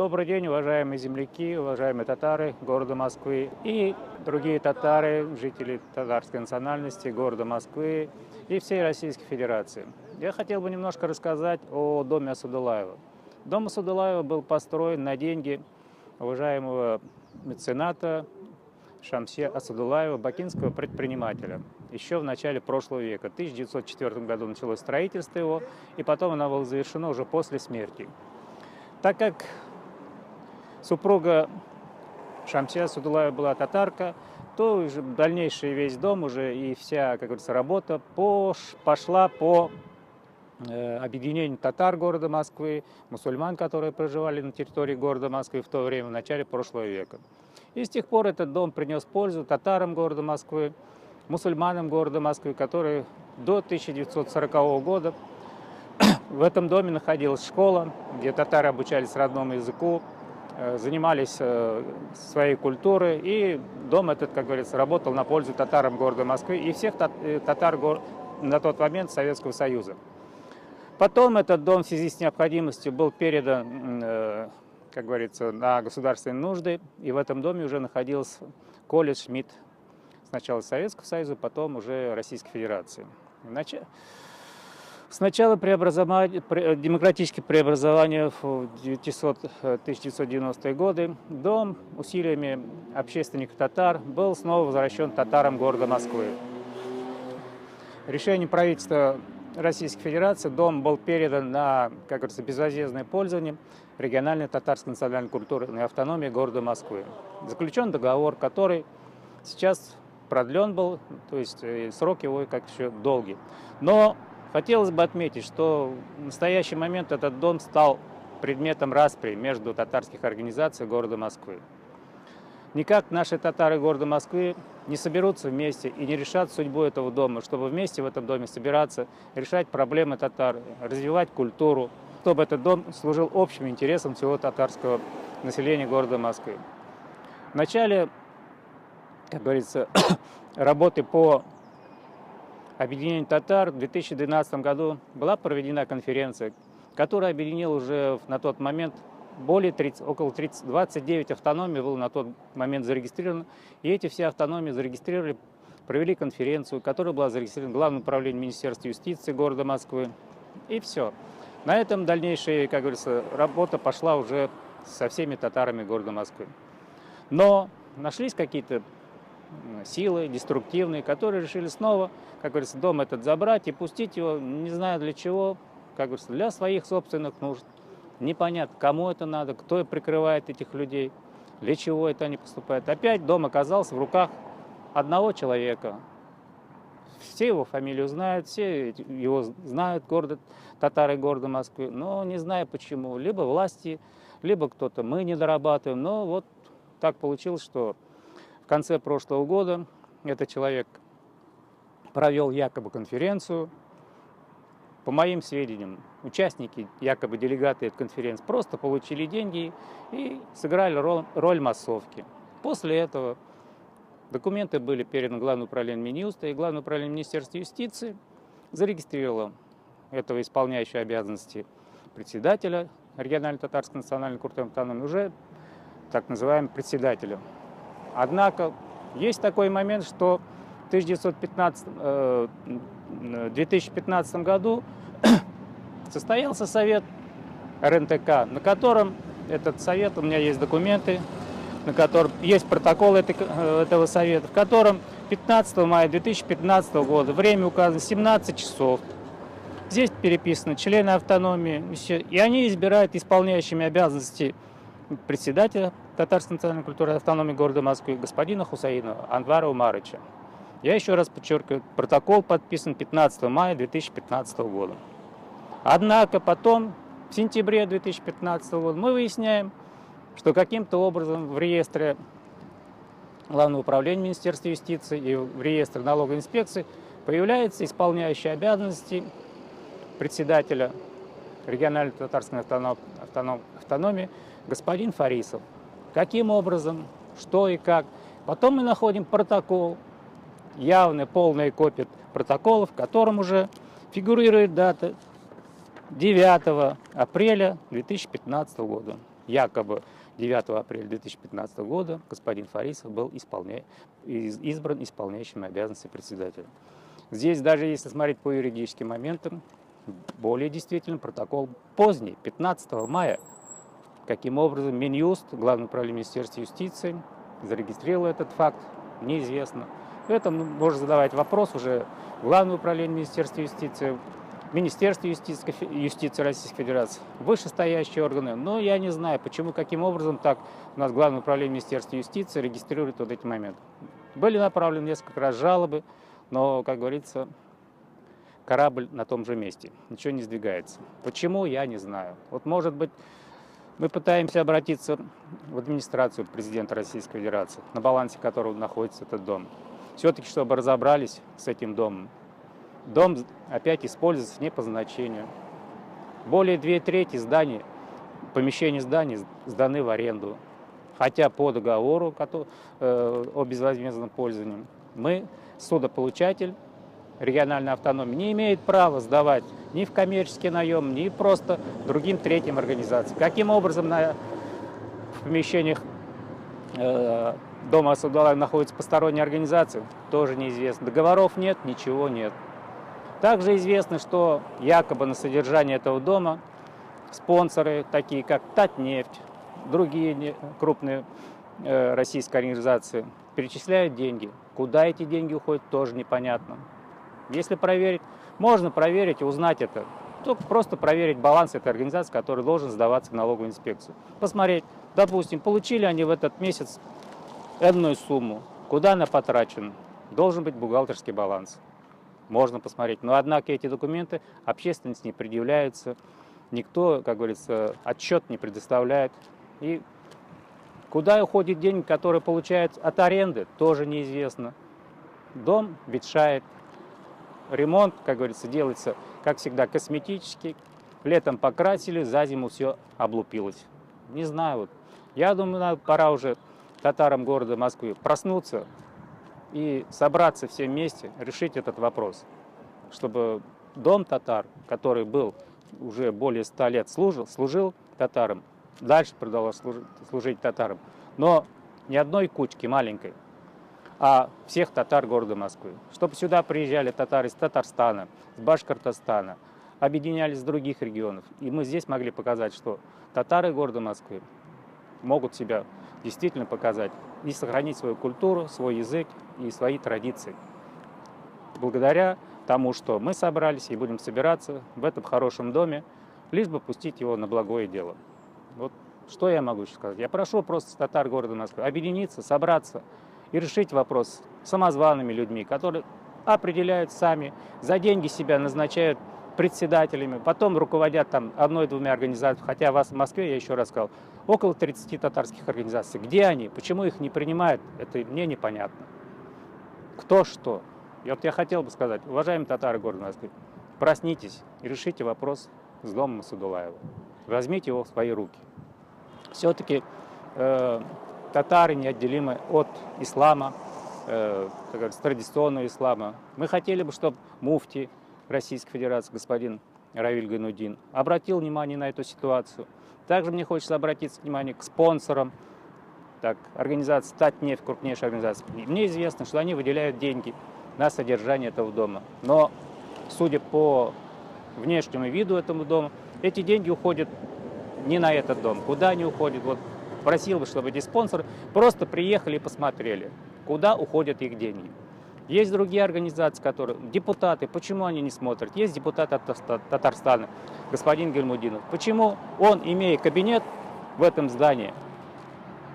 Добрый день, уважаемые земляки, уважаемые татары города Москвы и другие татары, жители татарской национальности города Москвы и всей Российской Федерации. Я хотел бы немножко рассказать о доме Асадуллаева. Дом Асадуллаева был построен на деньги уважаемого мецената Шамсе Асадуллаева, бакинского предпринимателя, еще в начале прошлого века. В 1904 году началось строительство его, и потом оно было завершено уже после смерти. Так как супруга Шамсе Асадуллаева была татарка, то уже дальнейший весь дом уже и вся, как говорится, работа пошла по объединению татар города Москвы, мусульман, которые проживали на территории города Москвы в то время, в начале прошлого века. И с тех пор этот дом принес пользу татарам города Москвы, мусульманам города Москвы, которые до 1940 года в этом доме находилась школа, где татары обучались родному языку, занимались своей культурой, и дом этот, как говорится, работал на пользу татарам города Москвы и всех татар на тот момент Советского Союза. Потом этот дом в связи с необходимостью был передан, как говорится, на государственные нужды, и в этом доме уже находился колледж МИД сначала Советского Союза, потом уже Российской Федерации. Сначала демократические преобразования в 1990-е годы дом усилиями общественников татар был снова возвращен татарам города Москвы. Решением правительства Российской Федерации дом был передан на, как говорится, безвозмездное пользование региональной татарской национальной культурной автономии города Москвы. Заключен договор, который сейчас продлен был, то есть срок его как еще долгий. Но хотелось бы отметить, что в настоящий момент этот дом стал предметом распри между татарских организаций города Москвы. Никак наши татары города Москвы не соберутся вместе и не решат судьбу этого дома, чтобы вместе в этом доме собираться, решать проблемы татар, развивать культуру, чтобы этот дом служил общим интересам всего татарского населения города Москвы. В начале, как говорится, работы по объединению татар в 2012 году была проведена конференция, которая объединила уже на тот момент около 29 автономий было на тот момент зарегистрировано. И эти все автономии зарегистрировали, провели конференцию, которая была зарегистрирована Главным управлением Министерства юстиции города Москвы. И все. На этом дальнейшая, как говорится, работа пошла уже со всеми татарами города Москвы. Но нашлись какие-то силы деструктивные, которые решили снова, как говорится, дом этот забрать и пустить его, не знаю для чего, как говорится, для своих собственных нужд. Непонятно, кому это надо, кто прикрывает этих людей, для чего это они поступают. Опять дом оказался в руках одного человека. Все его фамилию знают, все его знают, татары города Москвы, но не знаю почему. Либо власти, либо кто-то, мы не дорабатываем. Но вот так получилось, что в конце прошлого года этот человек провел якобы конференцию. По моим сведениям, участники, якобы делегаты этой конференции, просто получили деньги и сыграли роль массовки. После этого документы были переданы Главному управлению Минюста, и Главное управление Министерства юстиции зарегистрировало этого исполняющего обязанности председателя региональной татарской национальной культурной автономии уже так называемым председателем. Однако есть такой момент, что в 2015 году состоялся совет РНТК, на котором этот совет, у меня есть документы, на котором есть протокол этого совета, в котором 15 мая 2015 года, время указано 17 часов, здесь переписаны члены автономии, и они избирают исполняющими обязанности председателя Татарской национальной культурной автономии города Москвы господина Хусаинова Анвара Умарыча. Я еще раз подчеркиваю, протокол подписан 15 мая 2015 года. Однако потом, в сентябре 2015 года, мы выясняем, что каким-то образом в реестре Главного управления Министерства юстиции и в реестре налоговой инспекции появляется исполняющий обязанности председателя региональной татарской автономии господин Фарисов. Каким образом, что и как. Потом мы находим протокол, явная полная копия протокола, в котором уже фигурирует дата 9 апреля 2015 года. якобы 9 апреля 2015 года господин Фарисов был избран исполняющим обязанности председателя. Здесь даже если смотреть по юридическим моментам, более действительно протокол поздний, 15 мая. Каким образом Минюст, Главное управление Министерства юстиции, зарегистрировал этот факт, неизвестно. Это можно задавать вопрос уже Главное управление Министерства юстиции, Министерство юстиции Российской Федерации, вышестоящие органы. Но я не знаю, почему, каким образом так у нас Главное управление Министерства юстиции регистрирует вот эти моменты. Были направлены несколько раз жалобы, но, как говорится, корабль на том же месте, ничего не сдвигается. Почему, я не знаю. Вот, может быть, мы пытаемся обратиться в администрацию президента Российской Федерации, на балансе которого находится этот дом. Все-таки, чтобы разобрались с этим домом. Дом опять используется не по назначению. Более 2/3 зданий, помещений зданий сданы в аренду. Хотя по договору о безвозмездном пользовании мы, судополучатель региональной автономии, не имеет права сдавать ни в коммерческий наем, ни просто другим третьим организациям. Каким образом в помещениях дома Асадуллаева находятся посторонние организации, тоже неизвестно. Договоров нет, ничего нет. Также известно, что якобы на содержание этого дома спонсоры, такие как Татнефть, другие крупные российские организации, перечисляют деньги. Куда эти деньги уходят, тоже непонятно. Если проверить, можно проверить и узнать это. Только просто проверить баланс этой организации, который должен сдаваться в налоговую инспекцию. Посмотреть, допустим, получили они в этот месяц энную сумму, куда она потрачена. Должен быть бухгалтерский баланс. Можно посмотреть. Но, однако, эти документы общественности не предъявляются. Никто, как говорится, отчет не предоставляет. И куда уходят деньги, которые получают от аренды, тоже неизвестно. Дом ветшает. Ремонт, как говорится, делается, как всегда, косметический. Летом покрасили, за зиму все облупилось. Не знаю. Вот. Я думаю, пора уже татарам города Москвы проснуться и собраться все вместе, решить этот вопрос, чтобы дом татар, который был уже более 100 лет служил татарам, дальше продолжал служить татарам, но не одной кучки маленькой, а всех татар города Москвы. Чтобы сюда приезжали татары из Татарстана, с Башкортостана, объединялись с других регионов. И мы здесь могли показать, что татары города Москвы могут себя действительно показать и сохранить свою культуру, свой язык и свои традиции. Благодаря тому, что мы собрались и будем собираться в этом хорошем доме, лишь бы пустить его на благое дело. Вот что я могу сказать. Я прошу просто татар города Москвы объединиться, собраться и решить вопрос с самозваными людьми, которые определяют сами, за деньги себя назначают председателями, потом руководят там 1-2 организациями, хотя вас в Москве, я еще раз сказал, около 30 татарских организаций. Где они? Почему их не принимают? Это мне непонятно. Кто что? И вот я хотел бы сказать, уважаемые татары города Москвы, проснитесь и решите вопрос с домом Асадуллаева. Возьмите его в свои руки. Все-таки татары неотделимы от ислама, традиционного ислама. Мы хотели бы, чтобы муфти Российской Федерации, господин Равиль Гайнуддин, обратил внимание на эту ситуацию. Также мне хочется обратиться внимание к спонсорам, организации Татнефть, крупнейшая организация. Мне известно, что они выделяют деньги на содержание этого дома. Но, судя по внешнему виду этого дома, эти деньги уходят не на этот дом. Куда они уходят? Вот просил бы, чтобы эти спонсоры просто приехали и посмотрели, куда уходят их деньги. Есть другие организации, которые, депутаты, почему они не смотрят? Есть депутат от Татарстана, господин Гильмудинов. Почему он, имея кабинет в этом здании,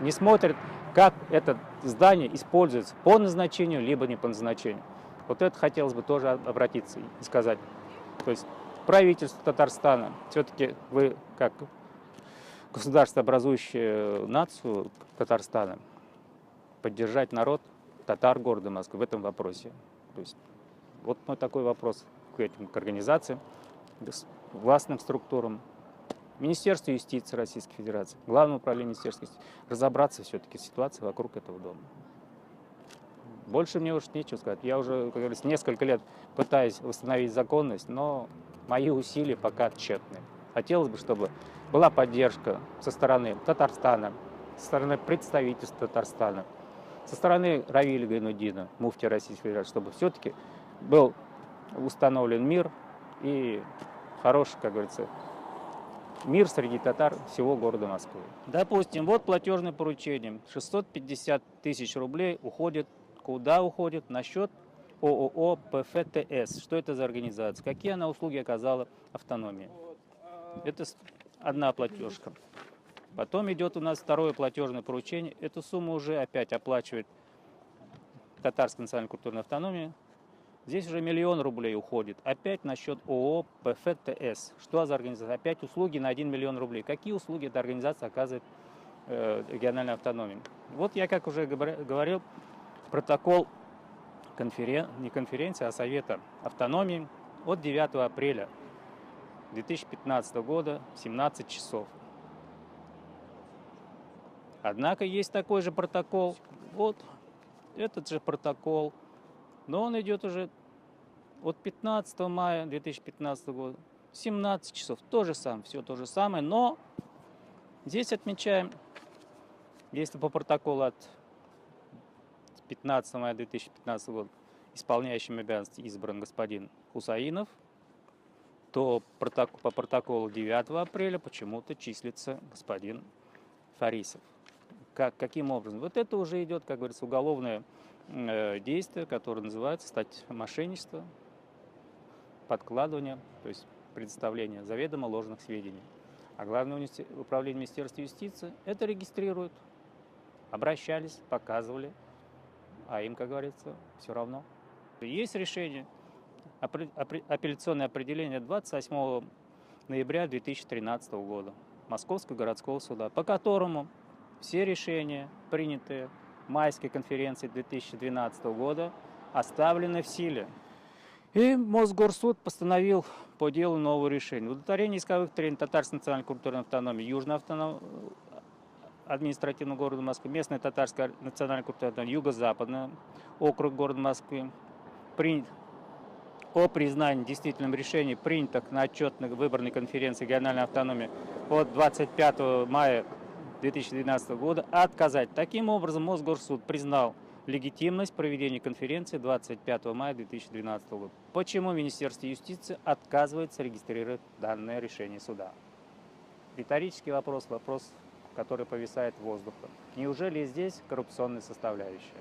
не смотрит, как это здание используется по назначению, либо не по назначению? Вот это хотелось бы тоже обратиться и сказать. То есть правительство Татарстана, все-таки вы, как государство, образующее нацию Татарстана, поддержать народ татар города Москвы в этом вопросе. То есть вот мой такой вопрос к этим организациям, властным структурам, Министерству юстиции Российской Федерации, Главному управлению Министерства юстиции, разобраться все-таки в ситуации вокруг этого дома. Больше мне уж нечего сказать. Я уже, как говорится, несколько лет пытаюсь восстановить законность, но мои усилия пока тщетны. Хотелось бы, чтобы была поддержка со стороны Татарстана, со стороны представительства Татарстана, со стороны Равиля Гайнуддина, муфтия Российской Федерации, чтобы все-таки был установлен мир и хороший, как говорится, мир среди татар всего города Москвы. Допустим, вот платежное поручение. 650 тысяч рублей уходит. Куда уходит? На счет ООО ПФТС. Что это за организация? Какие она услуги оказала автономии? Это одна платежка. Потом идет у нас второе платежное поручение. Эту сумму уже опять оплачивает Татарская национальная культурная автономия. Здесь уже 1 000 000 рублей уходит. Опять на счет ООО ПФТС. Что за организация? Опять услуги на 1 000 000 рублей. Какие услуги эта организация оказывает региональной автономии? Вот я, как уже говорил, протокол не конференции, а Совета автономии от 9 апреля 2015 года, 17 часов. Однако есть такой же протокол. Вот этот же протокол. Но он идет уже от 15 мая 2015 года, 17 часов, то же самое, все то же самое, но здесь отмечаем, если по протоколу от 15 мая 2015 года исполняющим обязанности избран господин Хусаинов, то по протоколу 9 апреля почему-то числится господин Фарисов. Каким образом? Вот это уже идет, как говорится, уголовное действие, которое называется статья мошенничества, подкладывание, то есть предоставление заведомо ложных сведений. А Главное управление Министерства юстиции это регистрирует, обращались, показывали, а им, как говорится, все равно. Есть решение, апелляционное определение 28 ноября 2013 года Московского городского суда, по которому все решения, принятые майской конференции 2012 года, оставлены в силе. И Мосгорсуд постановил по делу новое решение. Удовлетворение исковых требований Татарской национальной культурной автономии, Южного административного города Москвы, местная Татарская национальная культурная автономия, Юго-Западный округ города Москвы, о признании действительным решений, принятых на отчетной выборной конференции региональной автономии от 25 мая 2012 года, отказать. Таким образом, Мосгорсуд признал легитимность проведения конференции 25 мая 2012 года. Почему Министерство юстиции отказывается регистрировать данное решение суда? Риторический вопрос, который повисает воздухом. Неужели здесь коррупционная составляющая?